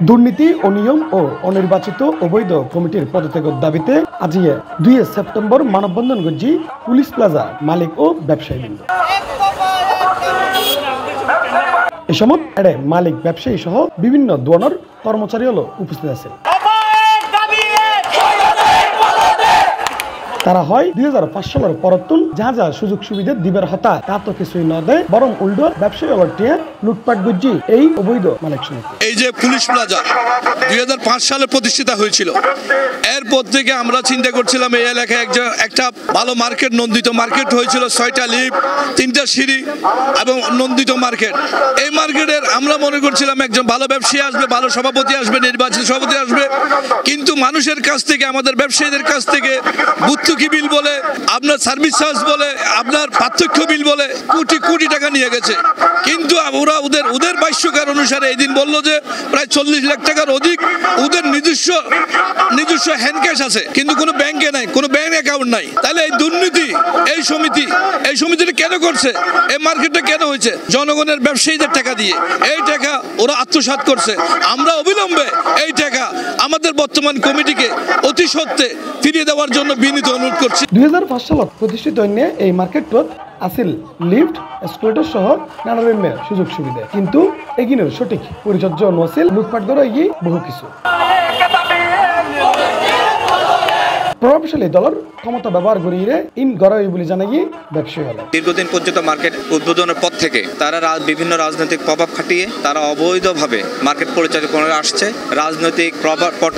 দুর্নীতি, অনিয়ম ও অনির্বাচিত অবৈধ কমিটির পদত্যাগের দাবিতে আজিয়ে 2 সেপ্টেম্বর মানববন্ধন গজি পুলিশ প্লাজা মালিক ও ব্যবসায়ীবৃন্দ। এই সময় মালিক, ব্যবসায়ী সহ বিভিন্ন ধরনের কর্মচারী উপস্থিত আছে। তারা হয় 2005 সালের পরতুল যা যা সুযোগ সুবিধা দিবার হতা তা তো কিছুই না দেয়, বরং উল্টো ব্যবসায়ী অলটিয়া লুটপাট গুজি এই অবৈধ মালিক সমিতি। এই যে পুলিশ প্লাজা 2005 সালে প্রতিষ্ঠিত হয়েছিল, এরপর থেকে আমরা চিন্তা করছিলাম এই এলাকায় একটা ভালো মার্কেট, নন্দিত মার্কেট হয়েছিল, 6টা লিফট, 3টা সিঁড়ি এবং নন্দিত মার্কেট। এই মার্কেটের আমরা মনে করছিলাম একজন ভালো ব্যবসায়ী আসবে, ভালো সভাপতি আসবে, নির্বাচিত সভাপতি আসবে, কিন্তু মানুষের কাছ থেকে, আমাদের ব্যবসায়ীদের কাছ থেকে ভর্তুকি বিল বলে, আপনার সার্ভিস চার্জ বলে, আপনার পার্থক্য বিল বলে কোটি কোটি টাকা নিয়ে গেছে। কিন্তু ওরা ওদের ভাষ্যকার অনুসারে এই দিন বললো যে প্রায় 40 লাখ টাকার অধিক ওদের নিজস্ব হ্যান্ড ক্যাশ আছে, কিন্তু কোনো ব্যাংকে নাই, কোনো ব্যাংক অ্যাকাউন্ট নাই। তাহলে এই দুর্নীতি, এই সমিতিটা কেন করছে? এই মার্কেটটা কেন হয়েছে? জনগণের, ব্যবসায়ীদের টাকা দিয়ে এই টাকা ওরা আত্মসাৎ করছে। আমরা অবিলম্বে এই টাকা আমাদের বর্তমান কমিটিকে অতি সত্ত্বে ফিরিয়ে দেওয়ার জন্য বিনীত অনুরোধ করছি। 2005 সালত প্রতিষ্ঠিত এই মার্কেটত আছিল লিফট, এসকেলেটর সহ নানা ধরনের সুযোগ সুবিধা, কিন্তু এগিনের সঠিক পরিচর্যা নছিল, লুটপাট করা বহু কিছু। প্রভাবশালী দলের ক্ষমতা ব্যবহার করিয়ে ইন গড়াই বলে জানা গিয়ে ব্যবসায়ী হল। দীর্ঘদিন পর্যন্ত মার্কেট উদ্বোধনের পর থেকে তারা বিভিন্ন রাজনৈতিক প্রভাব খাটিয়ে তারা অবৈধভাবে মার্কেট পরিচালিত করে আসছে। রাজনৈতিক পট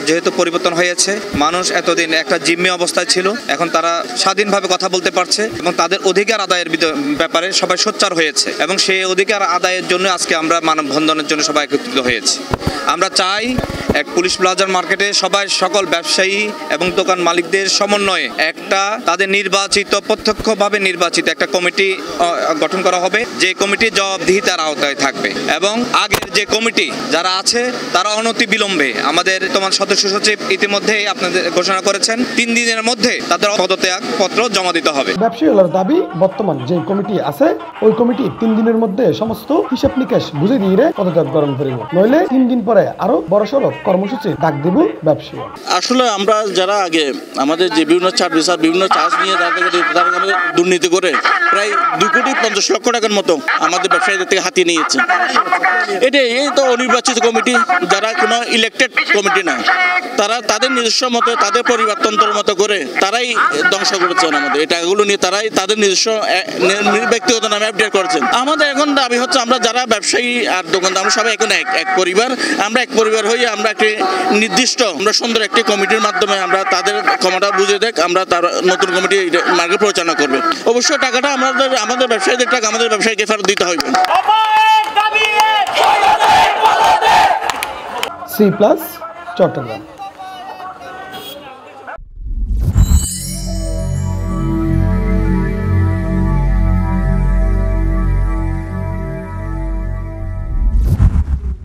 যেহেতু পরিবর্তন হয়েছে, মানুষ এতদিন একটা জিম্মি অবস্থায় ছিল, এখন তারা স্বাধীনভাবে কথা বলতে পারছে এবং তাদের অধিকার আদায়ের ব্যাপারে সবাই সোচ্চার হয়েছে এবং সেই অধিকার আদায়ের জন্য আজকে আমরা মানববন্ধনের জন্য সবাই একত্রিত হয়েছি। আমরা চাই এক পুলিশ প্লাজার মার্কেটে সকল ব্যবসায়ী এবং দোকান মালিকদের সমন্বয়ে একটা তাদের প্রত্যক্ষভাবে নির্বাচিত একটা কমিটি গঠন করা হবে, যে কমিটি জবাবদিহিতার আওতায় থাকবে এবং আগের যে কমিটি যারা আছে তারা অনতি বিলম্বে, আমাদের তোমার সদস্য সচিব ইতিমধ্যেই আপনাদের ঘোষণা করেছেন, 3 দিনের মধ্যে তাদের পদত্যাগ পত্র জমা দিতে হবে। ব্যবসায়ীদের দাবি, বর্তমান যে কমিটি আছে ওই কমিটি 3 দিনের মধ্যে সমস্ত হিসাব নিকাশ বুঝে দিয়ে পদত্যাগ গ্রহণ করিব, নইলে 3 দিন পরে আরো বড়সড় কর্মসূচি ডাক দিব ব্যবসায়ী। আসলে আমরা যারা আগে আমাদের যে বিভিন্ন চার্জ নিয়ে তারা দুর্নীতি করে প্রায় 2,50,00,000 টাকার মতো আমাদের ব্যবসায়ীদের থেকে হাতিয়ে নিয়েছে। এই তো অনির্বাচিত কমিটি, যারা কোনো ইলেকটেড কমিটি না, তারা তাদের নিজস্ব মতো, তাদের পরিবারতন্ত্রের মতো করে তারাই ধ্বংস করেছেন আমাদের এই টাকাগুলো নিয়ে, তারাই তাদের নিজস্ব ব্যক্তিগত নামে আপডেট করেছেন। আমাদের এখন দাবি হচ্ছে আমরা যারা ব্যবসায়ী আর দোকানদার আমরা সবাই এখন এক পরিবার, আমরা এক পরিবার হয়ে আমরা একটি নির্দিষ্ট সুন্দর একটি কমিটির মাধ্যমে আমরা তাদের ক্ষমতা বুঝে দেখ, আমরা তার নতুন কমিটি মার্কেট পরিচালনা করবে। অবশ্যই টাকাটা আমাদের ব্যবসায়ীদের টাকা আমাদের ব্যবসায়ীকে ফেরত দিতে হবে। C+ চট্টগ্রাম।